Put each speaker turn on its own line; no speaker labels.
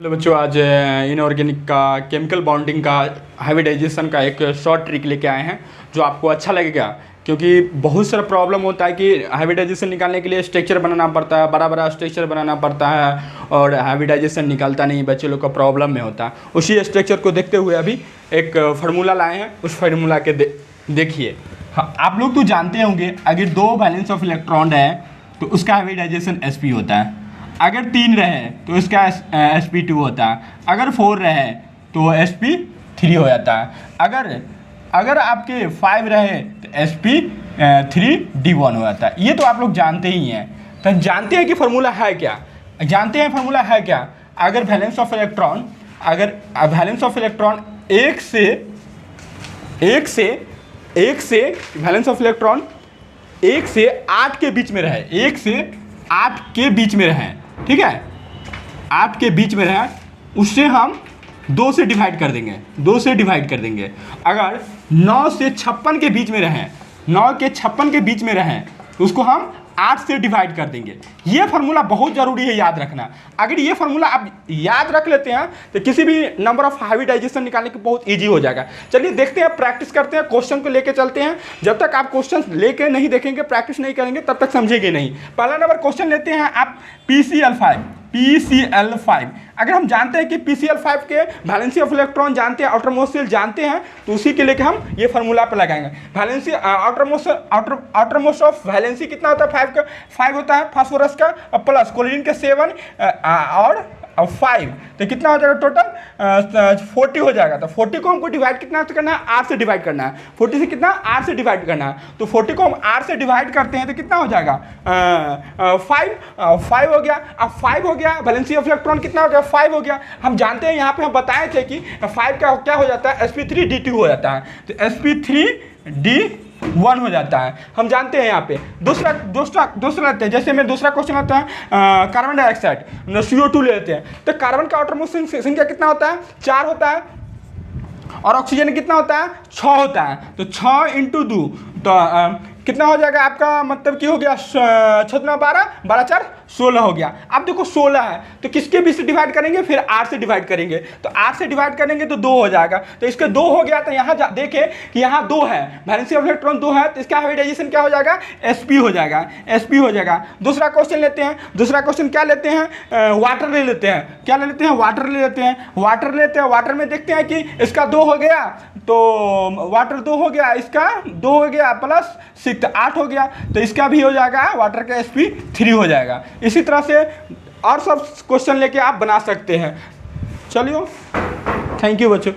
Hello बच्चों, आज inorganic का केमिकल बॉन्डिंग का हाइब्रिडाइजेशन का एक शॉर्ट ट्रिक लेके आए हैं जो आपको अच्छा लगेगा। क्योंकि बहुत सारा प्रॉब्लम होता है कि हाइब्रिडाइजेशन निकालने के लिए स्ट्रक्चर बनाना पड़ता है, बड़ा बड़ा स्ट्रक्चर बनाना पड़ता है और हाइब्रिडाइजेशन निकलता नहीं, बच्चे लोग का प्रॉब्लम में होता है। उसी स्ट्रक्चर को देखते हुए अभी एक फार्मूला लाए हैं, उस फार्मूला के देखिए। हाँ, आप लोग तो जानते होंगे अगर 2 वैलेंस ऑफ इलेक्ट्रॉन है तो उसका हाइब्रिडाइजेशन sp होता है। अगर 3 रहे तो इसका sp2 होता है। अगर 4 रहे तो sp3 हो जाता है। अगर आपके 5 रहे तो sp3d1 हो जाता है। ये तो आप लोग जानते ही हैं। तो जानते हैं कि फार्मूला है क्या? जानते हैं फार्मूला है क्या? अगर वैलेंस ऑफ इलेक्ट्रॉन एक से वैलेंस ऑफ इलेक्ट्रॉन 1 से 8 के बीच में रहे, 1 से 8 के बीच में रहे, ठीक है, 8 के बीच में रहे, उससे हम 2 से डिवाइड कर देंगे। अगर 9 से 56 के बीच में रहें, 9 के 56 के बीच में रहें तो उसको हम 8 से डिवाइड कर देंगे। ये फार्मूला बहुत ज़रूरी है याद रखना। अगर ये फार्मूला आप याद रख लेते हैं तो किसी भी नंबर ऑफ हाइब्रिडाइजेशन निकालने के बहुत इजी हो जाएगा। चलिए देखते हैं, प्रैक्टिस करते हैं, क्वेश्चन को लेके चलते हैं। जब तक आप क्वेश्चन लेके नहीं देखेंगे, प्रैक्टिस नहीं करेंगे, तब तक समझेंगे नहीं। पहला नंबर क्वेश्चन लेते हैं आप PCl5। अगर हम जानते हैं कि PCl5 के वैलेंसी ऑफ इलेक्ट्रॉन जानते हैं, आउटरमोस्ट शेल जानते हैं, तो उसी के लेके हम ये फार्मूला पे लगाएंगे। वैलेंसी आउटरमोस्ट ऑफ वैलेंसी कितना होता है? 5 होता है फास्फोरस का, प्लस क्लोरीन के 7 और 5, तो कितना हो जाएगा टोटल? 40 हो जाएगा। तो 40 को हमको डिवाइड कितना से करना है? 8 से डिवाइड करना है। 40 से कितना? 8 से डिवाइड करना है। तो 40 को हम 8 से डिवाइड करते हैं तो कितना हो जाएगा? 5 हो गया। अब 5 हो गया, वैलेंसी ऑफ इलेक्ट्रॉन कितना हो गया? 5 हो गया। हम जानते हैं, यहाँ पे हम बताए थे कि 5 का क्या हो जाता है? sp3d2 हो जाता है। तो sp3d1 हो जाता है, हम जानते हैं। यहाँ पे दूसरा लेते हैं। जैसे मैं दूसरा क्वेश्चन आता है कार्बन डाइऑक्साइड, CO2 ले लेते हैं। तो कार्बन का आउटरमोस्ट संख्या कितना होता है? 4 होता है। और ऑक्सीजन कितना होता है? 6 होता है। तो 6 × 2 तो कितना हो जाएगा आपका? मतलब कि हो गया 6 × 12, 12 × 4 16 हो गया। अब देखो 16 है तो किसके बीच से डिवाइड करेंगे? फिर 8 से डिवाइड करेंगे। तो 8 से डिवाइड करेंगे तो 2 हो जाएगा। तो इसके 2 हो गया। तो यहाँ देखें कि यहाँ 2 है, वैलेंसी ऑफ इलेक्ट्रॉन 2 है, तो इसका हाइब्रिडाइजेशन क्या हो जाएगा? sp हो जाएगा। दूसरा क्वेश्चन लेते हैं। दूसरा क्वेश्चन क्या लेते हैं? वाटर ले लेते हैं। क्या ले लेते हैं? वाटर ले लेते हैं। वाटर में देखते हैं कि इसका 2 हो गया, तो वाटर 2 हो गया, इसका 2 हो गया, प्लस 6 8 हो गया। तो इसका भी हो जाएगा, वाटर का sp3 हो जाएगा। इसी तरह से और सब क्वेश्चन लेके आप बना सकते हैं। चलिए, थैंक यू बच्चों।